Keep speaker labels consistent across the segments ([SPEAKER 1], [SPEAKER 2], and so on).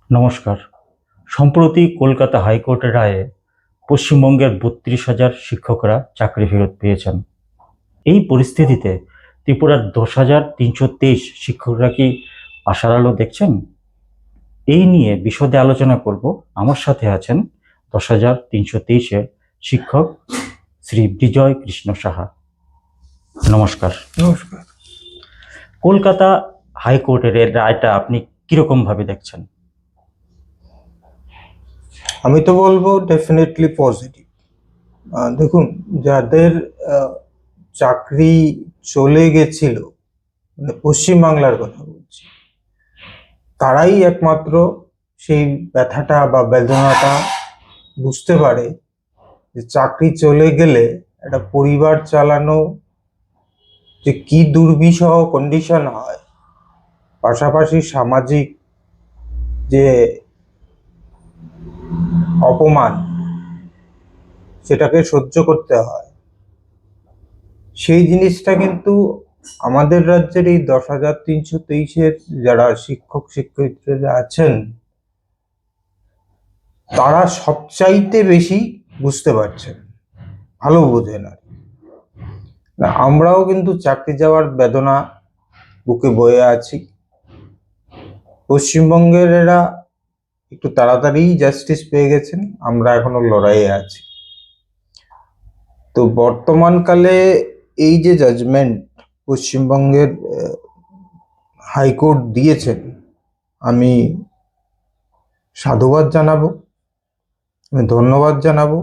[SPEAKER 1] নমস্কার। সম্প্রতি কলকাতা হাইকোর্টের রায়ে পশ্চিমবঙ্গের ৩২,০০০ শিক্ষকরা চাকরি ফেরত পেয়েছেন। এই পরিস্থিতিতে ত্রিপুরার ১০,৩২৩ শিক্ষকরা কি আশার আলো দেখছেন? এই নিয়ে বিশদে আলোচনা করব। আমার সাথে আছেন ১০,৩২৩-এর শিক্ষক শ্রী বিজয় কৃষ্ণ সাহা। নমস্কার।
[SPEAKER 2] নমস্কার।
[SPEAKER 1] কলকাতা হাইকোর্টের এই রায়টা আপনি কিরকম ভাবে দেখছেন?
[SPEAKER 2] আমি তো বলবো ডেফিনেটলি পজিটিভ। দেখুন, যাদের চাকরি চলে গেছিল, মানে পশ্চিমবাংলার কথা বলছি, তারাই একমাত্র সেই ব্যথাটা বা বেদনাটা বুঝতে পারে যে চাকরি চলে গেলে একটা পরিবার চালানো যে কি দুর্বিষহ কন্ডিশন হয়, পাশাপাশি সামাজিক যে অপমান সেটাকে সহ্য করতে হয়, সেই জিনিসটা কিন্তু আমাদের রাজ্যের এই ১০,৩২৩-এর যারা শিক্ষক শিক্ষয়িত্রীরা আছেন, তারা সবচাইতে বেশি বুঝতে পারছেন, ভালো বোঝেন। আর আমরাও কিন্তু চাকরি যাওয়ার বেদনা বুকে বয়ে আছি। পশ্চিমবঙ্গের এরা একটু তাড়াতাড়ি জাস্টিস পেয়ে গেছেন, আমরা এখনো লড়াইয়ে আছি। তো বর্তমানকালে এই যে জাজমেন্ট পশ্চিমবঙ্গের হাইকোর্ট দিয়েছেন, আমি সাধুবাদ জানাবো, আমি ধন্যবাদ জানাবো।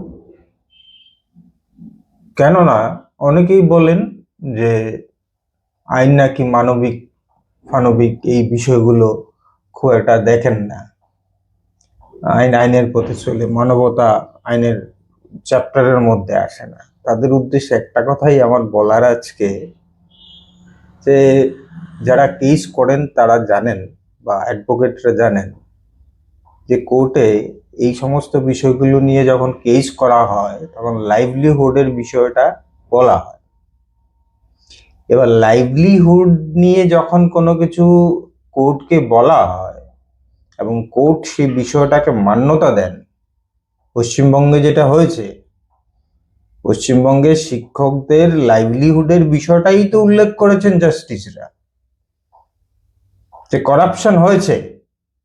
[SPEAKER 2] কেননা অনেকেই বলেন যে আইন নাকি মানবিক ফানবিক এই বিষয়গুলো খুব একটা দেখেন না, আইনের পথে চলে, মানবতা আইনের চ্যাপ্টারের মধ্যে আসে না। তাদের উদ্দেশ্যে একটা কথাই আমার বলার আজকে, যে যারা কেস করেন তারা জানেন, বা অ্যাডভোকেটরা জানেন, যে কোর্টে এই সমস্ত বিষয়গুলো নিয়ে যখন কেস করা হয় তখন লাইভলিহুডের বিষয়টা বলা হয়। এবার লাইভলিহুড নিয়ে যখন কোনো কিছু কোর্টকে বলা হয় এবং কোর্ট সেই বিষয়টাকে মান্যতা দেন, পশ্চিমবঙ্গে যেটা হয়েছে, পশ্চিমবঙ্গের শিক্ষকদের লাইভলিহুডের বিষয়টাই তো উল্লেখ করেছেন জাস্টিসরা, যে করাপশন হয়েছে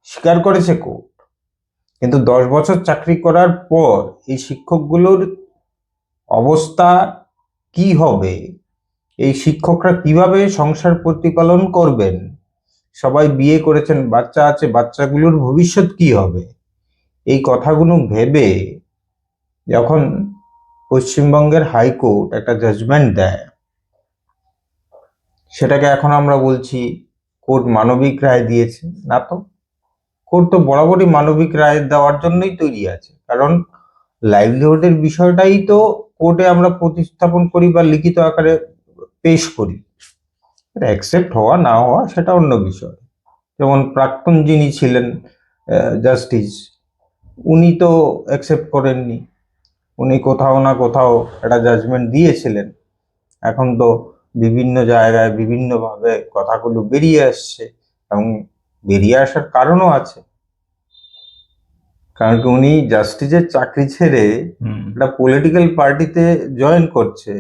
[SPEAKER 2] স্বীকার করেছে কোর্ট। কিন্তু 10 বছর চাকরি করার পর এই শিক্ষকগুলোর অবস্থা কি হবে, এই শিক্ষকরা কিভাবে সংসার প্রতিপালন করবেন, সবাই বিয়ে করেছেন, বাচ্চা আছে, বাচ্চাগুলোর ভবিষ্যৎ কি হবে, এই কথাগুলো ভেবে যখন পশ্চিমবঙ্গের হাইকোর্ট একটা জাজমেন্ট দেয়, সেটাকে এখন আমরা বলছি কোর্ট মানবিক রায় দিয়েছে। না তো, কোর্ট তো বরাবরই মানবিক রায় দেওয়ার জন্যই তৈরি আছে, কারণ লাইভলিহুডের বিষয়টাই তো কোর্টে আমরা প্রতিস্থাপন করি বা লিখিত আকারে পেশ করি। এটা অ্যাকসেপ্ট হওয়া না হওয়া সেটা অন্য বিষয়। যেমন প্রাক্তন যিনি ছিলেন জাস্টিস, উনি তো অ্যাকসেপ্ট করেননি, উনি কোথাও না কোথাও একটা জাজমেন্ট দিয়েছিলেন। এখন তো বিভিন্ন জায়গায় বিভিন্নভাবে কথাগুলো বেরিয়ে আসছে, এবং বেরিয়ে আসার কারণও আছে, কারণ কি উনি জাস্টিসের চাকরি ছেড়ে একটা পলিটিক্যাল পার্টিতে জয়েন করছে।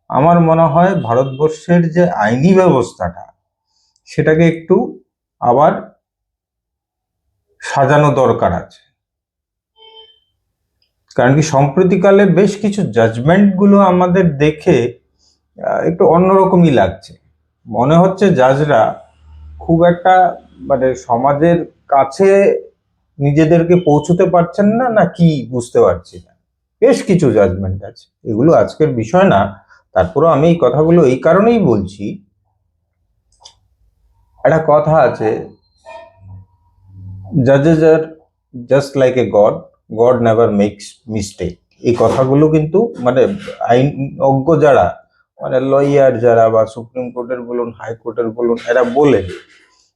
[SPEAKER 2] আমার মনে হয় ভারতবর্ষের যে আইনি ব্যবস্থাটা, সেটাকে একটু আবার সাজানো দরকার আছে। কারণ কি সম্প্রতিকালে বেশ কিছু জাজমেন্টগুলো আমাদের দেখে একটু অন্যরকমই লাগছে। মনে হচ্ছে জাজরা খুব একটা মানে সমাজের কাছে নিজেদেরকে পৌঁছতে পারছেন না, না কি বুঝতে পারছি না। বেশ কিছু জাজমেন্ট আছে, এগুলো আজকের বিষয় না, তারপরেও আমি এই কথাগুলো এই কারণেই বলছি। একটা কথা আছে, জাজেস are just like a god, god never makes mistake. এই কথাগুলো কিন্তু মানে আইনজ্ঞ যারা, মানে লয়ার যারা, বা সুপ্রিম কোর্টের বলুন, হাইকোর্টের বলুন, এরা বলেন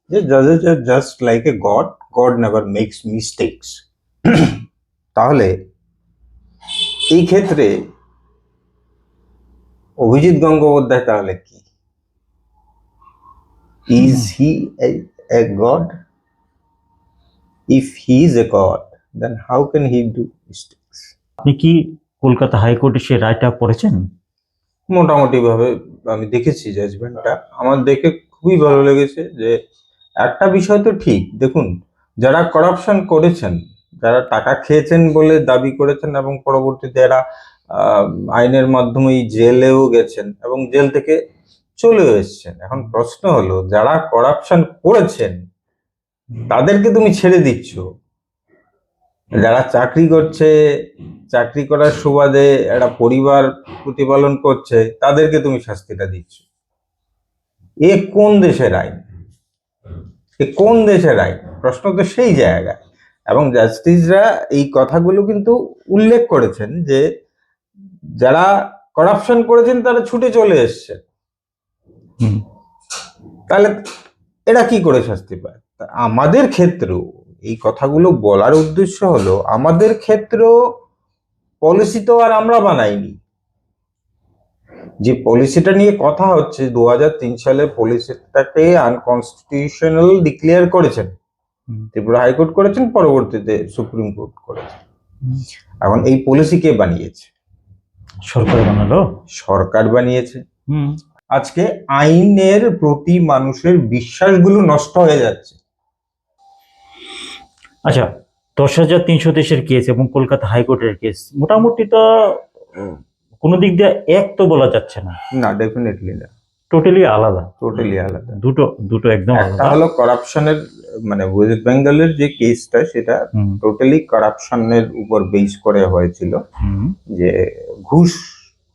[SPEAKER 2] যে জাজেস are just like a god, god never makes mistakes. তাহলে এই ক্ষেত্রে অভিজিৎ গঙ্গোপাধ্যায় তাহলে কি? Is he a god? If he is a god, then how can he do mistakes?
[SPEAKER 1] আপনি কি কলকাতা হাইকোর্টে সেই রায়টা পড়েছেন?
[SPEAKER 2] মোটামুটি ভাবে আমি দেখেছি জাজমেন্টটা, আমার দেখে খুবই ভালো লেগেছে যে একটা বিষয় তো ঠিক, দেখুন যারা করাপশন করেছেন, যারা টাকা খেয়েছেন বলে দাবি করেছেন এবং পরবর্তীতে এরা আহ, আইনের মাধ্যমে জেলেও গেছেন এবং জেল থেকে চলেও এসেছেন। এখন প্রশ্ন হলো, যারা করাপশন করেছেন তাদেরকে তুমি ছেড়ে দিচ্ছ, যারা চাকরি করছে, চাকরি করার সুবাদে একটা পরিবার প্রতিপালন করছে, তাদেরকে তুমি শাস্তিটা দিচ্ছ। এ কোন দেশের আইন? এ কোন দেশের আইন? প্রশ্ন তো সেই জায়গায়। এবং জাস্টিসরা এই কথাগুলো কিন্তু উল্লেখ করেছেন যে যারা করাপশন করেছেন তারা ছুটে চলে এসছে,
[SPEAKER 1] হুম।
[SPEAKER 2] তাহলে এরা কি করে শাস্তি পায়? তা আমাদের ক্ষেত্রেও এই কথাগুলো বলার উদ্দেশ্য হলো, আমাদের ক্ষেত্রেও পলিসি তো আর আমরা বানাইনি। যে পলিসিটা নিয়ে কথা হচ্ছে, 2003 সালে পলিসিটাকে আনকনস্টিটিউশনাল ডিক্লেয়ার করেছেন ত্রিপুরা হাইকোর্ট, করেছেন, পরবর্তীতে সুপ্রিম কোর্ট করেছেন। এখন এই পলিসি কে বানিয়েছে?
[SPEAKER 1] সরকার বানালো।
[SPEAKER 2] সরকার বানিয়েছে।
[SPEAKER 1] হুম।
[SPEAKER 2] আজকে আইনের প্রতি মানুষের বিশ্বাসগুলো নষ্ট হয়ে যাচ্ছে।
[SPEAKER 1] আচ্ছা, 10,323 কেস এবং কলকাতা হাইকোর্টের কেস মোটামুটি তো কোনো দিক দিয়ে এক তো বলা যাচ্ছে না,
[SPEAKER 2] না, ডেফিনেটলি না,
[SPEAKER 1] টোটালি আলাদা।
[SPEAKER 2] টোটালি আলাদা।
[SPEAKER 1] দুটো দুটো একদম
[SPEAKER 2] একটা
[SPEAKER 1] আলাদা।
[SPEAKER 2] হলো করাপশনের, মানে ওয়েস্ট বেঙ্গলের যে কেসটা সেটা
[SPEAKER 1] হুম,
[SPEAKER 2] টোটালি করাপশনের উপর বেস করে হয়েছিল,
[SPEAKER 1] হুম,
[SPEAKER 2] যে ঘুষ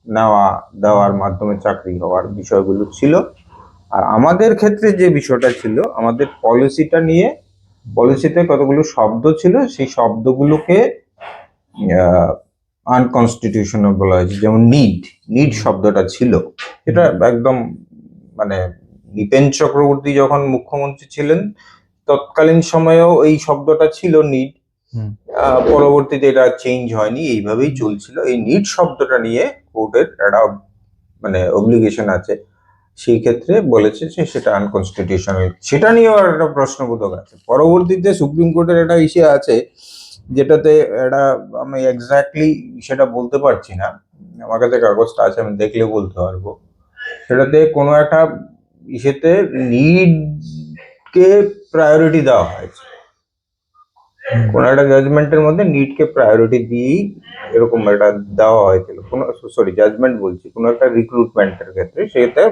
[SPEAKER 2] নেওয়া দেওয়ার মাধ্যমে চাকরি হওয়ার বিষয়গুলো ছিল। আর আমাদের ক্ষেত্রে যে বিষয়টা ছিল, আমাদের পলিসিটা নিয়ে, পলিসিতে কতগুলো শব্দ ছিল, সেই শব্দগুলোকে আনকনস্টিটিউশনাল বলা হয়েছে। যেমন নিড শব্দটা ছিল, এটা একদম মানে নৃপেন চক্রবর্তী যখন মুখ্যমন্ত্রী ছিলেন তৎকালীন সময়েও এই শব্দটা ছিল নিড।
[SPEAKER 1] হুম,
[SPEAKER 2] পরবর্তীতে এটা চেঞ্জ হয়নি, এইভাবেই চলছিল। এই নিড শব্দটা নিয়ে কোর্টের একটা মানে অব্লিগেশন আছে, সেই ক্ষেত্রে বলেছে যে সেটা আনকনস্টিটিউশনাল। সেটা নিয়েও একটা প্রশ্নবোধক আছে। পরবর্তীতে সুপ্রিম কোর্টের একটা ইস্যু আছে, যেটাতে এটা আমি এক্স্যাক্টলি সেটা বলতে পারছি না, আমার কাছে কাগজটা আছে, আমি দেখলে বলতে পারবো। সেটাতে কোনো একটা ইসেতে নিড কে প্রায়োরিটি দেওয়া হয়েছে, কোনো একটা জাজমেন্টের মধ্যে নিডকে প্রায়োরিটি দিয়েই এরকম একটা দেওয়া হয়েছিল। কোনো, সরি জাজমেন্ট বলছি, কোনো একটা রিক্রুটমেন্টের ক্ষেত্রে সেটা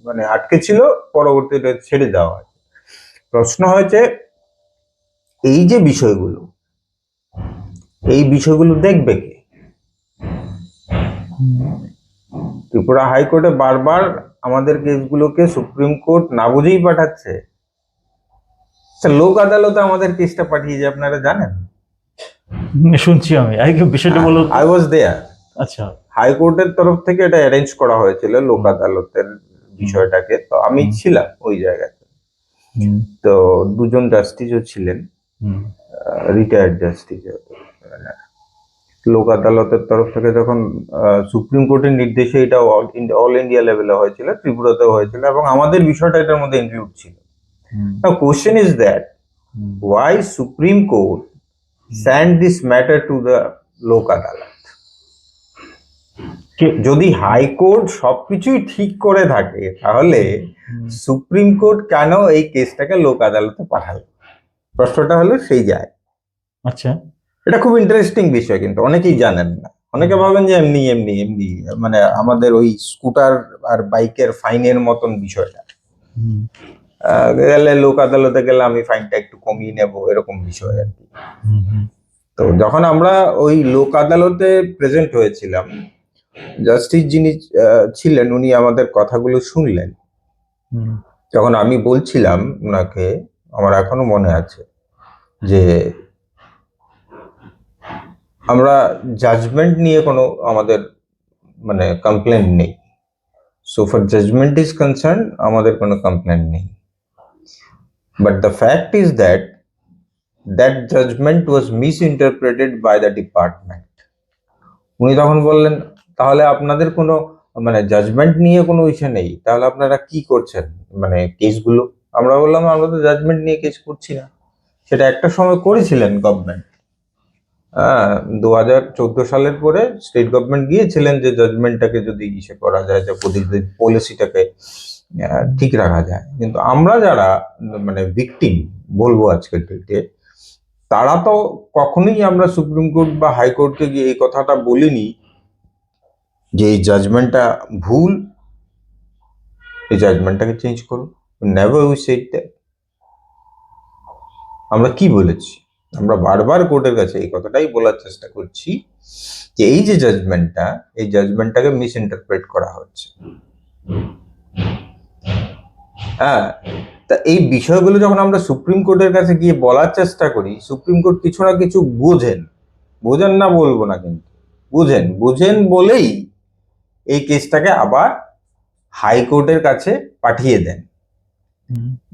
[SPEAKER 2] মানে আটকে ছিল, পরবর্তীতে ছেড়ে দেওয়া হয়। প্রশ্ন হয়েছে এই যে বিষয়গুলো, এই বিষয়গুলো দেখবে কে? ত্রিপুরা হাইকোর্টে বারবার আমাদের কেসগুলোকে সুপ্রিম কোর্ট না বুঝেই পাঠাচ্ছে। লোক আদালতে আমাদের কেসটা পাঠিয়ে যে, আপনারা জানেন?
[SPEAKER 1] শুনছি আমি আগে বিষয়টা বলো তো।
[SPEAKER 2] আই ওয়াজ দেয়ার।
[SPEAKER 1] আচ্ছা।
[SPEAKER 2] হাইকোর্টের তরফ থেকে এটা অ্যারেঞ্জ করা হয়েছিল লোক আদালতের বিষয়টাকে, তো আমি ছিলাম ওই জায়গাতে।
[SPEAKER 1] হুম,
[SPEAKER 2] তো দুজন জাস্টিসও ছিলেন,
[SPEAKER 1] হুম,
[SPEAKER 2] রিটায়ার্ড জাস্টিস। লোক আদালতের তরফ থেকে যখন সুপ্রিম কোর্টের নির্দেশে এটা অল ইন্ডিয়া লেভেলে হয়েছিল, ত্রিপুরাতেও হয়েছিল, এবং আমাদের বিষয়টা এটার মধ্যে ইনক্লুড ছিল।
[SPEAKER 1] হুম,
[SPEAKER 2] Now question is that
[SPEAKER 1] hmm.
[SPEAKER 2] why Supreme Court sent this matter to the লোক আদালত?
[SPEAKER 1] কে-
[SPEAKER 2] যদি হাইকোর্ট সবকিছুই ঠিক করে থাকে, তাহলে
[SPEAKER 1] হুম,
[SPEAKER 2] সুপ্রিম কোর্ট কেন এই কেসটাকে লোক আদালতে পাঠালো? প্রশ্নটা হলো সেই যায়।
[SPEAKER 1] আচ্ছা।
[SPEAKER 2] এটা খুব ইন্টারেস্টিং বিষয়, কিন্তু অনেকেই জানেন না। অনেকে ভাবেন যে এমনি এমনি এমনি, মানে আমাদের ওই স্কুটার আর বাইকের ফাইনের মতন বিষয়টা।
[SPEAKER 1] হুম,
[SPEAKER 2] গেলে লোক আদালতে গেলে আমি ফাইনটা একটু কমিয়ে নেব, এরকম বিষয় আর কি।
[SPEAKER 1] হুম, হুম,
[SPEAKER 2] তো যখন আমরা ওই লোক আদালতে প্রেজেন্ট হয়েছিলাম, জাস্টিস যিনি ছিলেন, উনি আমাদের কথাগুলো শুনলেন।
[SPEAKER 1] হুম,
[SPEAKER 2] যখন আমি বলছিলাম ওনাকে, আমার এখনো মনে আছে যে আমরা জাজমেন্ট নিয়ে কোনো আমাদের মানে কমপ্লেন নেই। So for judgement is concern আমাদের কোনো কমপ্লেন নেই, but the fact is that that judgement was misinterpreted by the department. উনি তখন বললেন, তাহলে আপনাদের কোনো মানে জাজমেন্ট নিয়ে কোনো ইস্যু নেই, তাহলে আপনারা কি করছেন মানে কেসগুলো? আমরা বললাম, আমরা তো জাজমেন্ট নিয়ে কেস করছি না, সেটা একটা সময় করেছিলেন গভর্নমেন্ট। 2014 সালের পরে স্টেট গভর্নমেন্ট গিয়েছিলেন যে জাজমেন্টটাকে যদি ইসে করা যায়, যে পলিসিটাকে ঠিক রাখা যায়। কিন্তু আমরা যারা মানে ভিকটিম বলবো আজকের ডেটে, তারা তো কখনোই আমরা সুপ্রিম কোর্ট বা হাইকোর্টকে গিয়ে এই কথাটা বলিনি যে এই জাজমেন্টটা ভুল, এই জাজমেন্টটাকে চেঞ্জ করুন। Never we said that. আমরা কি বলেছি? আমরা বারবার কোর্টের কাছে এই কথাটাই বলার চেষ্টা করছি যে এই যে জাজমেন্টটা, এই জাজমেন্টটাকে মিস ইন্টারপ্রেট করা হচ্ছে। হ্যাঁ, তা এই বিষয়গুলো যখন আমরা সুপ্রিম কোর্টের কাছে গিয়ে বলার চেষ্টা করি, সুপ্রিম কোর্ট কিছু না কিছু বোঝেন, বোঝেন না বলবো না, কিন্তু বুঝেন বলেই এই কেসটাকে আবার হাইকোর্টের কাছে পাঠিয়ে দেন,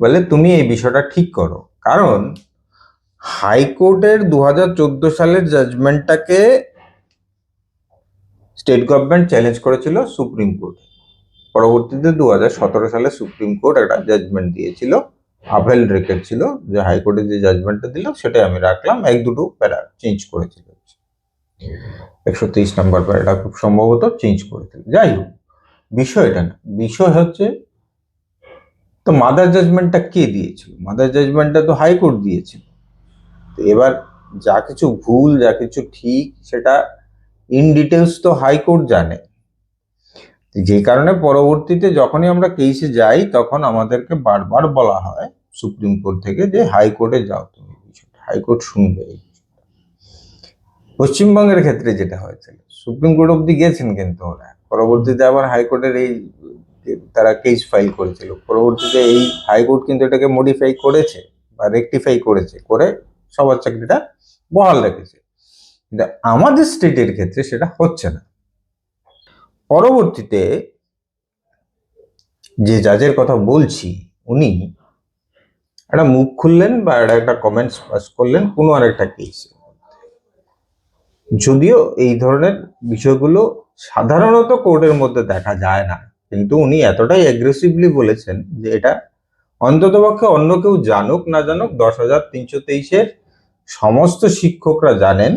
[SPEAKER 2] বলে তুমি এই বিষয়টা ঠিক করো। কারণ হাইকোর্টের 2014 সালের জাজমেন্টটাকে স্টেট গভর্নমেন্ট চ্যালেঞ্জ করেছিল সুপ্রিম কোর্টে। পরবর্তীতে 2017 সালে সুপ্রিম কোর্ট একটা জাজমেন্ট দিয়েছিল, আপিল রেখেছিল যে হাইকোর্টে যে জাজমেন্টটা দিল সেটাই আমি রাখলাম, এক দুটো প্যারা চেঞ্জ করেছিল, 123 নম্বর প্যারাটা খুব সম্ভবত চেঞ্জ করেছিল। যাই হোক, বিষয় এটা না, বিষয় হচ্ছে তো মাদার জাজমেন্টটা কে দিয়েছিল? মাদার জাজমেন্টটা তো হাইকোর্ট দিয়েছিল। তো এবার যা কিছু ভুল যা কিছু ঠিক সেটা ইন ডিটেলস তো হাইকোর্ট জানে। যে কারণে পরবর্তীতে যখনই আমরা কেসে যাই তখন আমাদেরকে বারবার বলা হয় সুপ্রিম কোর্ট থেকে যে হাইকোর্টে যাও, তুমি বিষয়টা হাইকোর্ট শুনবে। পশ্চিমবঙ্গের ক্ষেত্রে যেটা হয়েছিল, সুপ্রিম কোর্ট অব্দি গেছেন কিন্তু ওরা, পরবর্তীতে আবার হাইকোর্টের এই তারা কেস ফাইল করেছিল, পরবর্তীতে এই হাইকোর্ট কিন্তু এটাকে মডিফাই করেছে বা রেকটিফাই করেছে, করে সবার চাকরিটা বহাল রেখেছে। কিন্তু আমাদের স্টেটের ক্ষেত্রে সেটা হচ্ছে না। পরবর্তীতে যে জাজের কথা বলছি, উনি একটা মুখ খুললেন বা একটা কমেন্টস পাস করলেন কোনো আর একটা কেসে। যদিও এই ধরনের বিষয়গুলো সাধারণত কোর্টের মধ্যে দেখা যায় না, কিন্তু উনি এতটাই অ্যাগ্রেসিভলি বলেছেন যে এটা অন্ততপক্ষে অন্য কেউ জানুক না জানুক 10,323-এর সমস্ত শিক্ষকরা জানেন